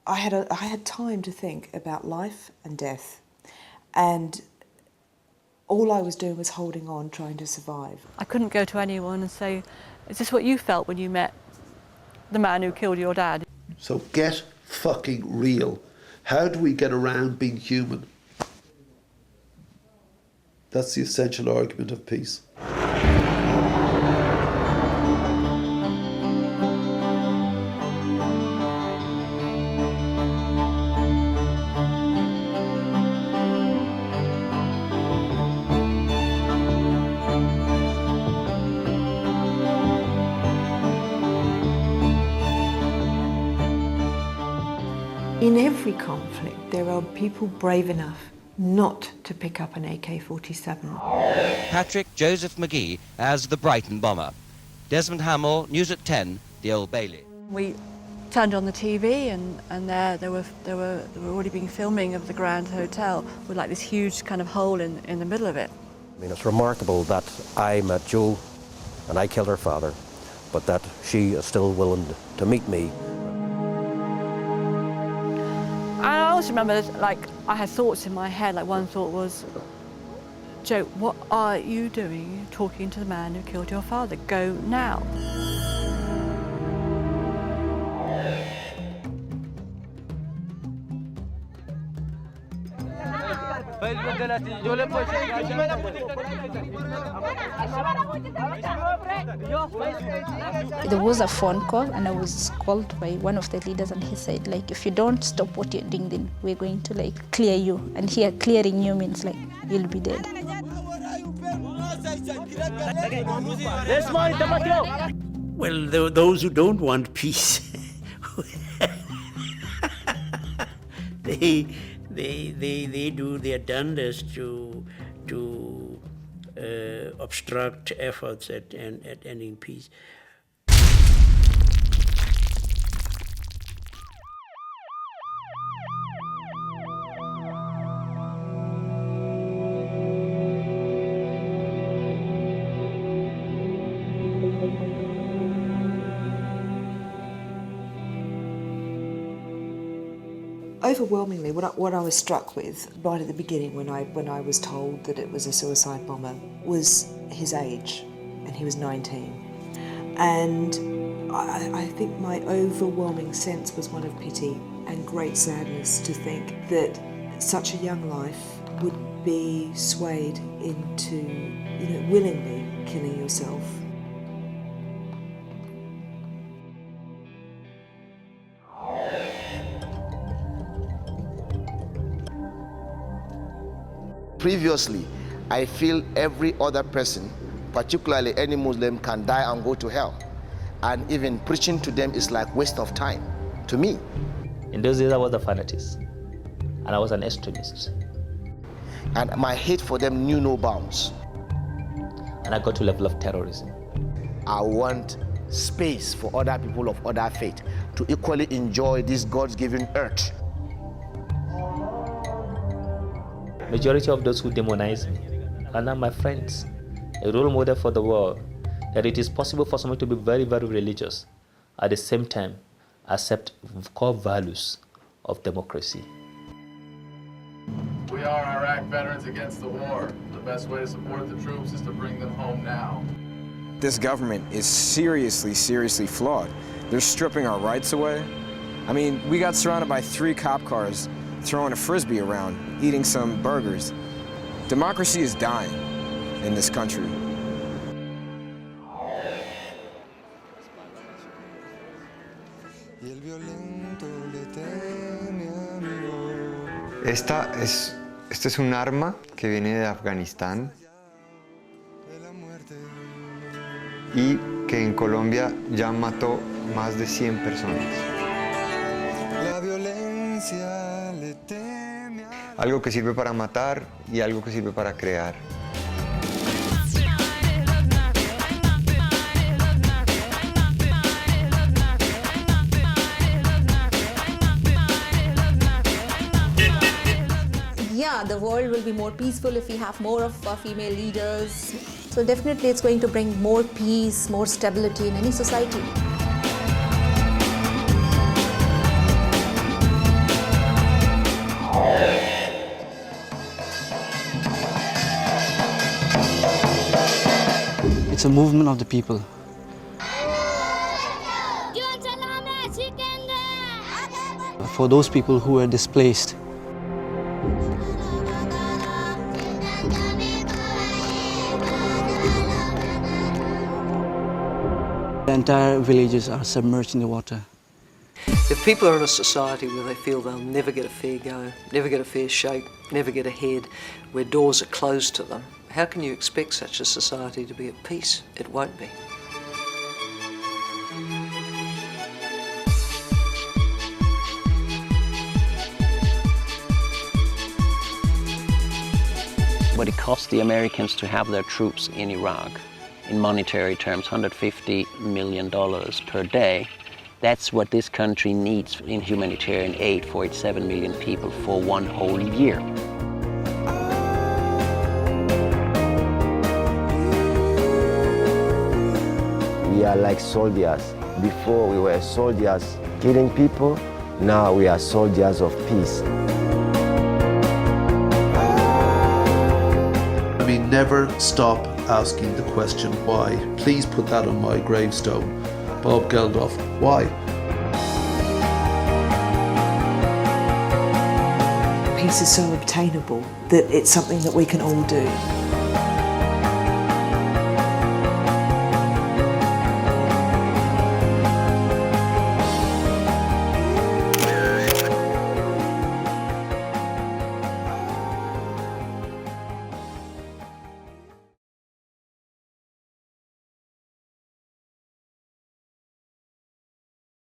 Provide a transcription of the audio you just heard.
I had time to think about life and death, and all I was doing was holding on, trying to survive. I couldn't go to anyone and say, is this what you felt when you met the man who killed your dad? So get fucking real. How do we get around being human? That's the essential argument of peace. In every conflict, there are people brave enough not to pick up an AK-47. Patrick Joseph McGee as the Brighton bomber. Desmond Hamill, News at 10, the Old Bailey. We turned on the TV and there were already been filming of the Grand Hotel with like this huge kind of hole in the middle of it. I mean, it's remarkable that I met Jo and I killed her father, but that she is still willing to meet me. I always remember, like, I had thoughts in my head. Like, one thought was, Jo, what are you doing? You're talking to the man who killed your father. Go now. There was a phone call and I was called by one of the leaders and he said, like, if you don't stop what you're doing, then we're going to, like, clear you. And here, clearing you means, like, you'll be dead. Well, those who don't want peace, they do their darndest to obstruct efforts at ending peace. Overwhelmingly, what I was struck with right at the beginning when I was told that it was a suicide bomber was his age, and he was 19. And I think my overwhelming sense was one of pity and great sadness to think that such a young life would be swayed into, willingly killing yourself. Previously, I feel every other person, particularly any Muslim, can die and go to hell. And even preaching to them is like waste of time, to me. In those days, I was a fanatist, and I was an extremist. And my hate for them knew no bounds. And I got to a level of terrorism. I want space for other people of other faith to equally enjoy this God's-given earth. Majority of those who demonize me are now my friends, a role model for the world, that it is possible for someone to be very, very religious, at the same time accept core values of democracy. We are Iraq veterans against the war. The best way to support the troops is to bring them home now. This government is seriously, seriously flawed. They're stripping our rights away. I mean, we got surrounded by 3 cop cars throwing a frisbee around, eating some burgers. Democracy is dying in this country. Este es un arma que viene de Afganistán y que en Colombia ya mató más de 100 personas. Algo que sirve para matar y algo que sirve para crear. Yeah, the world will be more peaceful if we have more of female leaders. So definitely it's going to bring more peace, more stability in any society. a movement of the people. For those people who were displaced. The entire villages are submerged in the water. If people are in a society where they feel they'll never get a fair go, never get a fair shake, never get ahead, where doors are closed to them, how can you expect such a society to be at peace? It won't be. What it cost the Americans to have their troops in Iraq, in monetary terms, $150 million per day. That's what this country needs in humanitarian aid for its 7 million people for one whole year. We are like soldiers. Before we were soldiers killing people, now we are soldiers of peace. I mean, never stop asking the question why. Please put that on my gravestone. Bob Geldof, why? Peace is so obtainable that it's something that we can all do.